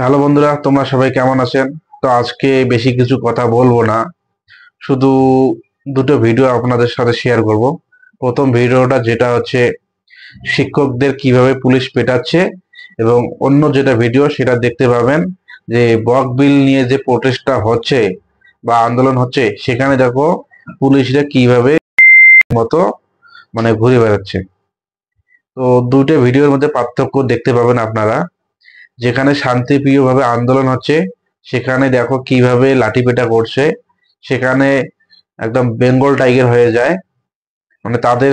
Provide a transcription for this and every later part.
Hello বন্ধুরা, তোমরা সবাই কেমন আছেন? তো আজকে বেশি কিছু কথা বলবো না, শুধু দুটো ভিডিও আপনাদের সাথে শেয়ার করব। প্রথম ভিডিওটা যেটা হচ্ছে শিক্ষকদের কিভাবে পুলিশ পেটাচ্ছে, এবং অন্য যেটা ভিডিও সেটা দেখতে পাবেন যে বকবিল নিয়ে যে প্রোটেস্টটা হচ্ছে বা আন্দোলন হচ্ছে, সেখানে দেখো পুলিশরা কিভাবে মতো ঘুরে বেড়াচ্ছে। তো দুটো ভিডিওর মধ্যে পার্থক্য দেখতে পাবেন আপনারা। যেখানে শান্তিপ্রিয়ভাবে আন্দোলন হচ্ছে সেখানে দেখো কিভাবে লাঠিপেটা করছে, সেখানে একদম বেঙ্গল টাইগার হয়ে যায়। তাদের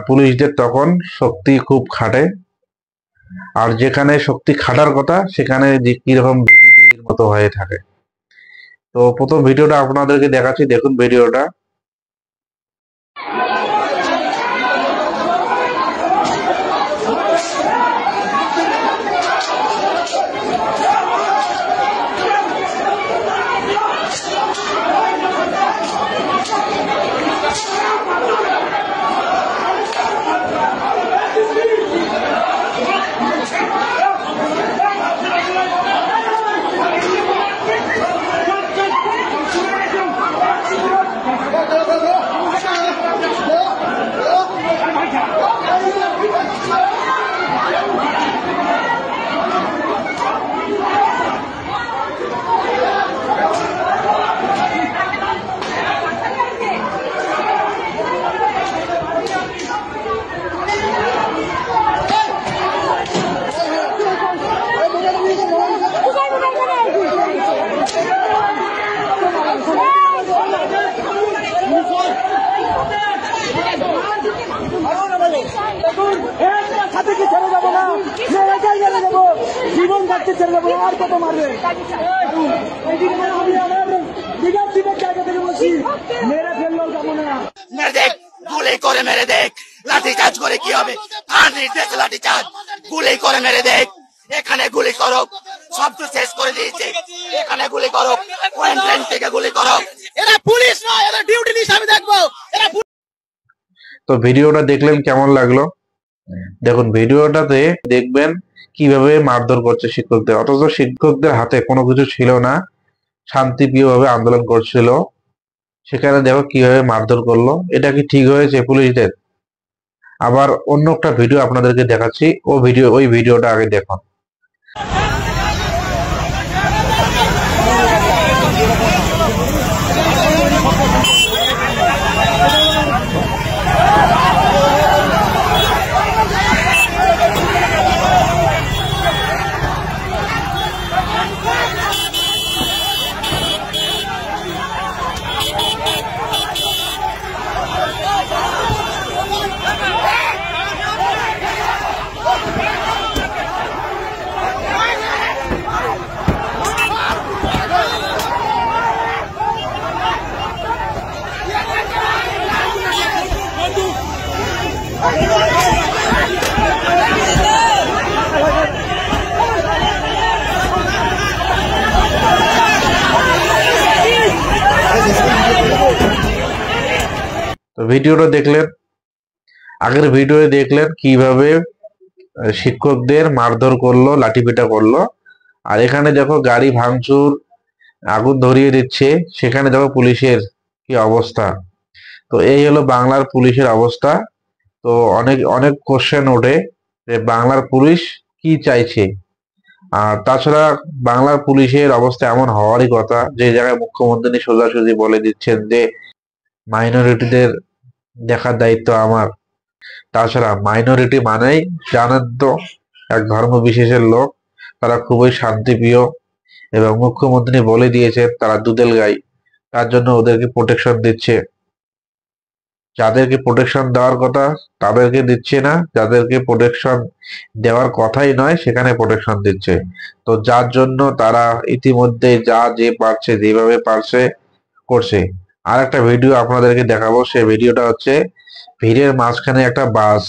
পুলিশদের তখন শক্তি খুব খাটে, আর যেখানে শক্তি খাটার কথা সেখানে যে কিরকম বিজিবির মতো হয়ে থাকে। তো প্রথম ভিডিওটা আপনাদেরকে দেখাচ্ছি, দেখুন ভিডিওটা। জীবন থাকতে ছেড়ে যাবো আর কত মারবে জায়গা থেকে বলছি মেরে ফেললেও যাবো না। মেরে দেখ, গুলি করে মেরে দেখ, লাঠি চার্জ করে কি হবে? আর নির্দেশ লাঠি চার্জ, গুলি করে মেরে দেখ। এখানে গুলি করো, সব তো শেষ করে দিয়েছে। এখানে গুলি করো, পয়েন্ট ব্ল্যাঙ্ক থেকে গুলি করো। এরা পুলিশ নয়, এরা ডিউটি লিস্ট আমি দেখবো। তো ভিডিওটা দেখলেন, কেমন লাগলো? দেখুন ভিডিওটাতে দেখবেন কিভাবে মারধর করছে শিক্ষকদের, অথচ শিক্ষকদের হাতে কোনো কিছু ছিল না, শান্তিপ্রিয়ভাবে আন্দোলন করছিল। সেখানে দেখো কিভাবে মারধর করলো। এটা কি ঠিক হয়েছে পুলিশদের? আবার অন্য একটা ভিডিও আপনাদেরকে দেখাচ্ছি, ওই ভিডিওটা আগে দেখুন। তো ভিডিওটা দেখলেন, আগের ভিডিও দেখলেন কিভাবে শিক্ষকদের মারধর করলো, লাঠিপেটা করলো। আর এখানে দেখো গাড়ি ভাঙচুর, আগুন ধরিয়ে দিচ্ছে। সেখানে দেখো পুলিশের কি অবস্থা। তো এই হলো বাংলার পুলিশের অবস্থা। তো অনেক অনেক কোশ্চেন ওঠে যে বাংলার পুলিশ কি চাইছে। আর তাছাড়া বাংলার পুলিশের অবস্থা এমন হওয়ারই কথা, যে জায়গায় মুখ্যমন্ত্রী সোজাসুজি বলে দিচ্ছেন যে মাইনরিটিদের দেখার দায়িত্ব আমার। তাছাড়া মাইনরিটি মানেই জানেন তো, এক ধর্ম বিশেষের লোক, তারা খুবই শান্তিপ্রিয়, এবং মুখ্যমন্ত্রী বলে দিয়েছেন তারা দুধেল গাই। তার জন্য ওদেরকে প্রোটেকশন দিচ্ছে। যাদেরকে প্রোটেকশন দেওয়ার কথা তাদেরকে দিচ্ছে না, যাদেরকে প্রোটেকশন দেওয়ার কথাই নয় সেখানে প্রোটেকশন দিচ্ছে। তো যার জন্য তারা ইতিমধ্যে যা যে পারছে, যেভাবে পারছে করছে। আর একটা ভিডিও আপনাদেরকে দেখাবো, সেই ভিডিওটা হচ্ছে ভিড়ের মাঝখানে একটা বাস।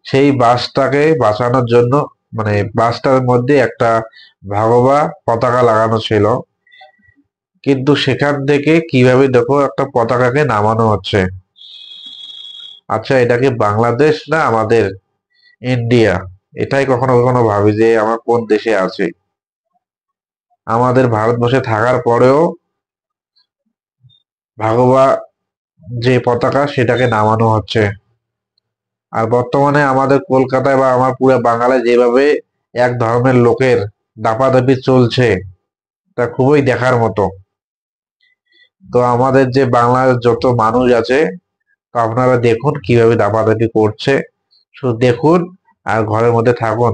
সেই বাসটাকে বাঁচানোর জন্য, মানে বাসটার মধ্যে একটা ভাগবা পতাকা লাগানো ছিল, কিন্তু সেখান থেকে কিভাবে দেখো একটা পতাকাকে নামানো হচ্ছে। আচ্ছা, এটা কি বাংলাদেশ না আমাদের ইন্ডিয়া? এটাই কখনো কখনো ভাবি যে আমরা কোন দেশে আছি। আমাদের ভারতবর্ষে থাকার পরেও ভাগবা যে পতাকা সেটাকে নামানো হচ্ছে। আর বর্তমানে আমাদের কলকাতায় বা আমার পুরো বাঙালি যেভাবে এক ধর্মের লোকের দাপাদাপি চলছে, তা খুবই দেখার মতো। তো আমাদের যে বাংলার যত মানুষ আছে, তো আপনারা দেখুন কিভাবে দাপাদাপি করছে। শুধু দেখুন আর ঘরের মধ্যে থাকুন।